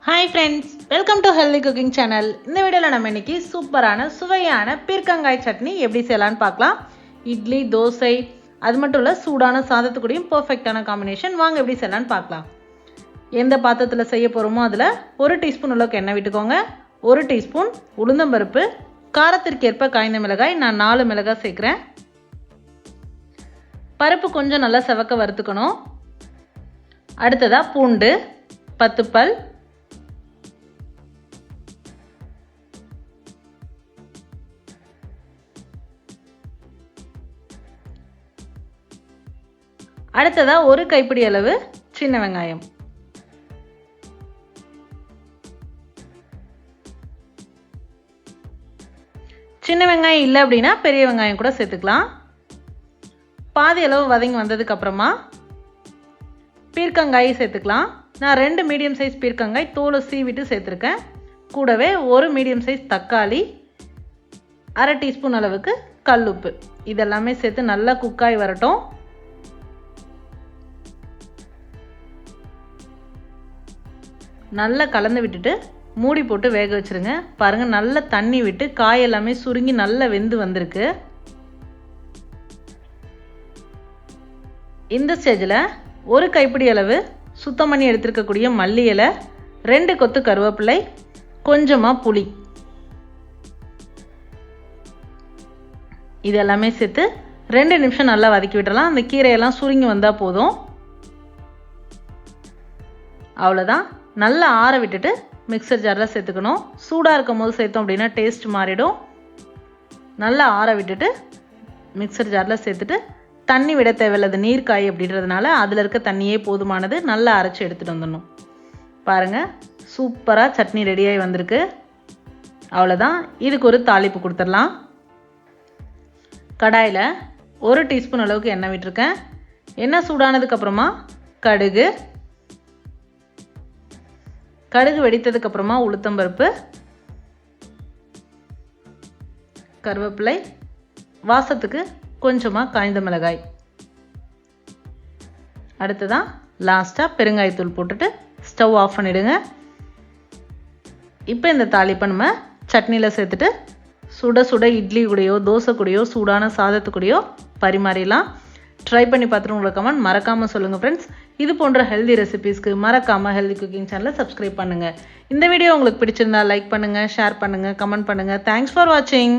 Hi friends, welcome to Healthy Cooking Channel. இந்த வீடியோல நம்ம இன்னைக்கு சூப்பரான சுவையான பீர்க்கங்காய் சட்னி எப்படி செய்யலாம்னு பார்க்கலாம். இட்லி, தோசை, அது மட்டும் இல்ல சூடான சாதத்துக்குடியும் பெர்ஃபெக்ட்டான காம்பினேஷன். வாங்க எப்படி செய்யலாம்னு பார்க்கலாம். எந்த பாத்திரத்துல செய்ய போறோமோ அதுல 1 டீஸ்பூன் அளவுக்கு எண்ணெய் விட்டுக்கோங்க. 1 டீஸ்பூன் உளுந்தம்பருப்பு, காரத்திற்கு ஏற்ப காய்ந்த மிளகாய், நான் 4 மிளகாய் சேர்க்கிறேன். பருப்பு கொஞ்சம் நல்லா செவக்க வறுத்துக்கணும். அடுத்ததா பூண்டு 10 பல், அடுத்ததா 1 கைப்பிடி அளவு சின்ன வெங்காயம், சின்ன வெங்காயம் இல்லை அப்படின்னா பெரிய வெங்காயம் கூட சேர்த்துக்கலாம். பாதி அளவு வதங்கி வந்ததுக்கு அப்புறமா பீர்க்கங்காயை சேர்த்துக்கலாம். நான் 2 மீடியம் சைஸ் பீர்க்கங்காய் தோலை சீவிட்டு சேர்த்துருக்கேன். கூடவே 1 மீடியம் சைஸ் தக்காளி, 1/2 டீஸ்பூன் அளவுக்கு கல்லுப்பு, இதெல்லாமே சேர்த்து நல்லா குக்காய் வரட்டும். நல்லா கலந்து விட்டுட்டு மூடி போட்டு வேக வச்சிருங்க. பாருங்க, நல்ல தண்ணி விட்டு காய் எல்லாமே சுருங்கி நல்லா வெந்து வந்திருக்கு. இந்த ஸ்டேஜில் 1 கைப்பிடி அளவு சுத்தம் பண்ணி எடுத்துருக்கக்கூடிய மல்லி இலை, 2 கொத்து கருவேப்பிலை, கொஞ்சமாக புளி, இதெல்லாமே சேர்த்து 2 நிமிஷம் நல்லா வதக்கி விட்டுறலாம். அந்த கீரையெல்லாம் சுருங்கி வந்தால் போதும். அவ்வளோதான். நல்லா ஆற விட்டுட்டு மிக்சர் ஜாரில் சேர்த்துக்கணும். சூடாக இருக்கும் போது சேர்த்தோம் அப்படின்னா டேஸ்ட் மாறிடும். நல்லா ஆற விட்டுட்டு மிக்சர் ஜாரில் சேர்த்துட்டு தண்ணி விட தேவையில்லாத நீர் காய் அப்படின்றதுனால அதில் இருக்க தண்ணியே போதுமானது. நல்லா அரைச்சி எடுத்துகிட்டு வந்துடணும். பாருங்கள், சூப்பராக சட்னி ரெடியாகி வந்திருக்கு. அவ்வளோதான். இதுக்கு ஒரு தாளிப்பு கொடுத்துடலாம். கடாயில் 1 டீஸ்பூன் அளவுக்கு எண்ணெய் விட்டுருக்கேன். எண்ணெய் சூடானதுக்கப்புறமா கடுகு வெடித்ததுக்கப்புறமா உளுத்தம்பருப்பு, கருவேப்பிலை, வாசத்துக்கு கொஞ்சமாக காய்ந்த மிளகாய், அடுத்ததான் லாஸ்ட்டாக பெருங்காயத்தூள் போட்டுட்டு ஸ்டவ் ஆஃப் பண்ணிவிடுங்க. இப்போ இந்த தாளிப்பை நம்ம சட்னியில் சேர்த்துட்டு சுட சுட இட்லி கூடயோ தோசை கூடயோ சூடான சாதத்துக்கூடயோ பரிமாறிடலாம். ட்ரை பண்ணி பார்த்துட்டு உங்களுக்கு கமெண்ட் மறக்காமல் சொல்லுங்கள் ஃப்ரெண்ட்ஸ். இது போன்ற ஹெல்தி ரெசிபீஸ்க்கு மறக்காமல் ஹெல்தி குக்கிங் சேனலை சப்ஸ்கிரைப் பண்ணுங்கள். இந்த வீடியோ உங்களுக்கு பிடிச்சிருந்தா லைக் பண்ணுங்கள், ஷேர் பண்ணுங்கள், கமெண்ட் பண்ணுங்கள். தேங்க்ஸ் ஃபார் வாட்சிங்.